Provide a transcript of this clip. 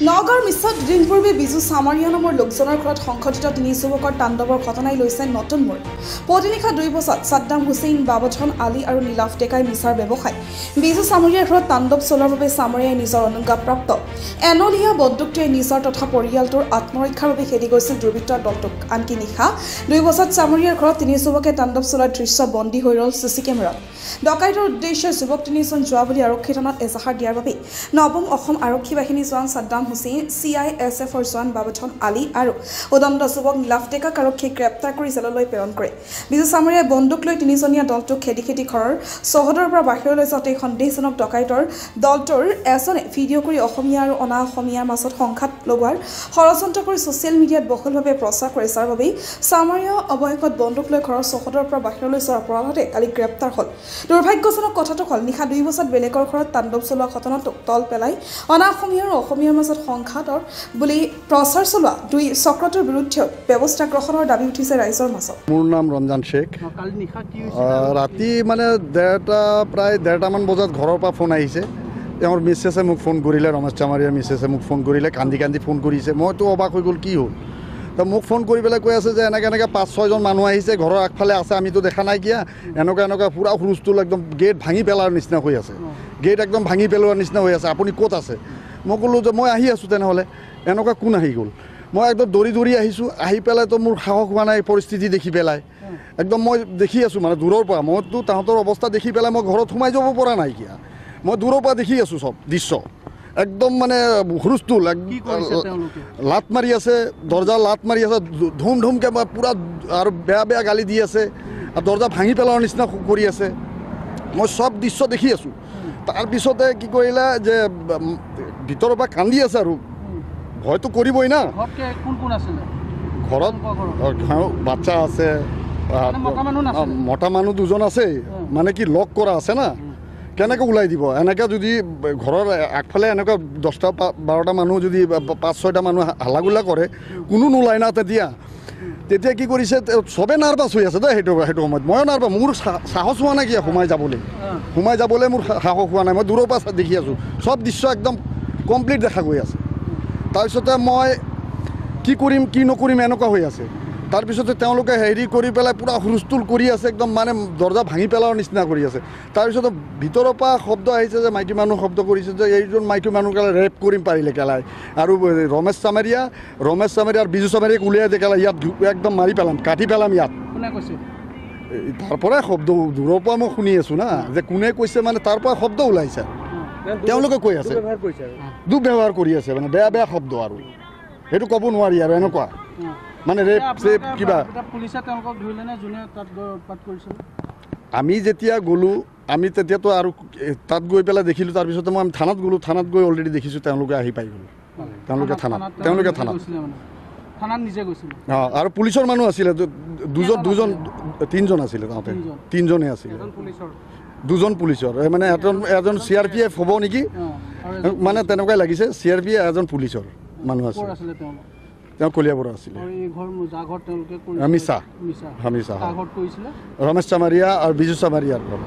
নগাঁৱৰ মিছত দুদিন পূৰ্বে বিজু চামাৰিয়া নামৰ লোকজনৰ ঘৰত সংঘটিত ৩ যুৱকৰ তাণ্ডৱৰ ঘটনাই লৈছে নতুন মূৰ। পুৱনিশা ২ বজাত ছাদ্দাম হুছেইন, বাবুধন আলী আৰু নীলাভ ডেকাই মিছাৰ ব্যৱসায় বিজু চামাৰিয়াৰ ঘৰত তাণ্ডৱ চলোৱাৰ বাবে চামাৰিয়াই নিজৰ অনুজ্ঞাপ্ৰাপ্ত এনলিয়া বন্দুকটোৱে নিজৰ তথা পৰিয়ালটোৰ আত্মৰক্ষাৰ বাবে খেদি গৈছিল দুৰ্বৃত্তৰ দলটোক। আনকি নিশা ২ বজাত চামাৰিয়াৰ ঘৰত ৩ যুৱকে তাণ্ডৱ চলোৱাৰ দৃশ্য বন্দী হৈ ৰল চিচি কেমেৰাত। ডকাইতৰ উদ্দেশ্যে যুৱক ৩জন যোৱা বুলি আৰক্ষী থানাত এজাহাৰ দিয়াৰ বাবে নৱম অসম আৰক্ষী বাহিনী জোৱান ছাদ্দাম হুছেইন, CISFৰ জোৱান বাবুধন আলী আৰু উদণ্ড যুৱক নীলাভ ডেকাক আৰক্ষীয়ে গ্ৰেপ্তাৰ কৰি জেললৈ প্ৰেৰণ কৰে। বিজু চামাৰিয়াই বন্দুক লৈ ৩জনীয়া দলটোক খেদি ঘৰৰ চৌহদৰ পৰা বাহিৰলৈ যাওঁতে সন্দেহজনক ডকাইতৰ দলটোৰ এজনে ভিডিঅ' কৰি অসমীয়া আৰু অনা অসমীয়াৰ মাজত সংঘাত লগোৱাৰ ষড়যন্ত্ৰ কৰি ছ'চিয়েল মিডিয়াত বহুলভাৱে প্ৰচাৰ কৰে, যাৰ বাবেই চামাৰিয়া অৱশেষত বন্দুক লৈ ঘৰৰ চৌহদৰ পৰা বাহিৰলৈ যোৱাৰ অপৰাধতে কালি গ্ৰেপ্তাৰ হ'ল। দুৰ্ভাগ্যজনক কথাটো হ'ল নিশা ২ বজাত বেলেগৰ ঘৰত তাণ্ডৱ চলোৱা ঘটনাটোক তল পেলাই অনা অসমীয়া আৰু অসমীয়াৰ মাজত সংঘাতৰ বুলি প্ৰচাৰ চলোৱা দুই চক্ৰটোৰ বিৰুদ্ধেও ব্যৱস্থা গ্ৰহণৰ দাবী উঠিছে ৰাইজৰ মাজত। মোৰ নাম ৰঞ্জন শেখ। ৰাতি মানে প্ৰায় ১:৩০মান বজাত ঘৰৰ পৰা ফোন আহিছে। তেওঁৰ মিছেছে মোক ফোন কৰিলে, ৰমেশ চামাৰিয়াৰ মিছেছে মোক ফোন কৰিলে, কান্দি ফোন কৰিছে। মইতো অবাক হৈ গ'ল, কি হ'ল? তো মোক ফোন কৰি পেলাই কৈ আছে যে এনেকৈ ৫-৬জন মানুহ আহিছে, ঘৰৰ আগফালে আছে, আমিতো দেখা নাই কিয়া, এনেকুৱা পূৰা হুলস্থুল, একদম গেট ভাঙি পেলোৱাৰ নিচিনা হৈ আছে, গেট একদম ভাঙি পেলোৱাৰ নিচিনা হৈ আছে, আপুনি ক'ত আছে? মই ক'লোঁ যে মই আহি আছোঁ। তেনেহ'লে এনেকুৱা কোন আহি গ'ল? মই একদম দৌৰি আহিছোঁ, আহি পেলাইতো মোৰ সাহস হোৱা নাই পৰিস্থিতি দেখি পেলাই। একদম মই দেখি আছোঁ মানে দূৰৰ পৰা, মইতো তাহাঁতৰ অৱস্থা দেখি পেলাই মই ঘৰত সোমাই যাব পৰা নাই কিয়া, মই দূৰৰ পৰা দেখি আছোঁ চব দৃশ্য। একদম মানে হুলস্থুল, লাট মাৰি আছে, দৰ্জা লাট মাৰি আছে, ধুমকে পূৰা আৰু বেয়া গালি দি আছে, আৰু দৰ্জা ভাঙি পেলোৱাৰ নিচিনা কৰি আছে। মই চব দৃশ্য দেখি আছোঁ। তাৰপিছতে কি কৰিলে যে ভিতৰৰ পৰা কান্দি আছে আৰু ভয়তো কৰিবই না। ঘৰত বাচ্চা আছে, মতা মানুহ 2জন আছে, মানে কি লক কৰা আছে না, কেনেকৈ ওলাই দিব? এনেকৈ যদি ঘৰৰ আগফালে এনেকুৱা 10-12টা মানুহ যদি 5-6টা মানুহ হাল্লাগোল্লা কৰে, কোনো নোলায় না। তেতিয়া কি কৰিছে, চবেই নাৰ্ভাছ হৈ আছে দেই সেইটো সময়ত। ময়ো নাৰ্ভাছ, মোৰ সাহস হোৱা নাই কিয়া সোমাই যাবলৈ মোৰ সাহস হোৱা নাই। মই দূৰৰ পৰা দেখি আছোঁ, চব দৃশ্য একদম কমপ্লিট দেখা গৈ আছে। তাৰপিছতে মই কি কৰিম কি নকৰিম এনেকুৱা হৈ আছে। তাৰপিছতে তেওঁলোকে হেৰি কৰি পেলাই পূৰা হুলস্থুল কৰি আছে, একদম মানে দৰ্জা ভাঙি পেলোৱাৰ নিচিনা কৰি আছে। তাৰপিছতে ভিতৰৰ পৰা শব্দ আহিছে যে মাইকী মানুহ শব্দ কৰিছে যে এইজন মাইকী মানুহ কেলাই ৰেপ কৰিম পাৰিলে কেলাই, আৰু ৰমেশ চামাৰিয়া আৰু বিজু চামাৰিয়াক উলিয়াই দিয়ে কেলাই, ইয়াত একদম মাৰি পেলাম, কাটি পেলাম ইয়াত। তাৰ পৰাই শব্দ দূৰৰ পৰা মই শুনি আছোঁ না, যে কোনে কৈছে মানে তাৰ পৰা শব্দ ওলাইছে। তেওঁলোকে কৈ আছে দুৰ্ব্যৱহাৰ কৰি আছে, মানে বেয়া শব্দ, আৰু সেইটো ক'ব নোৱাৰি আৰু এনেকুৱা মানে ৰেপ কিবা। আমি যেতিয়া গ'লোঁ, আমি তেতিয়াতো আৰু তাত গৈ পেলাই দেখিলোঁ। তাৰপিছতে মই থানাত গ'লোঁ, থানাত গৈ অলৰেডি দেখিছোঁ তেওঁলোকে আহি পাই গ'ল। তেওঁলোকে থানাত অঁ, আৰু পুলিচৰ মানুহ আছিলে 3জন আছিলে, তাহাঁতে 3জনে আছিলে, 2জন পুলিচৰ, মানে এজন CRPF হ'ব নেকি, মানে তেনেকুৱাই লাগিছে। CRPF, এজন পুলিচৰ মানুহ আছে, তেওঁ কলিয়াবৰৰ আছিলে। মিছা ৰমেশ চামাৰিয়া আৰু বিজু চামাৰিয়াৰ ঘৰত।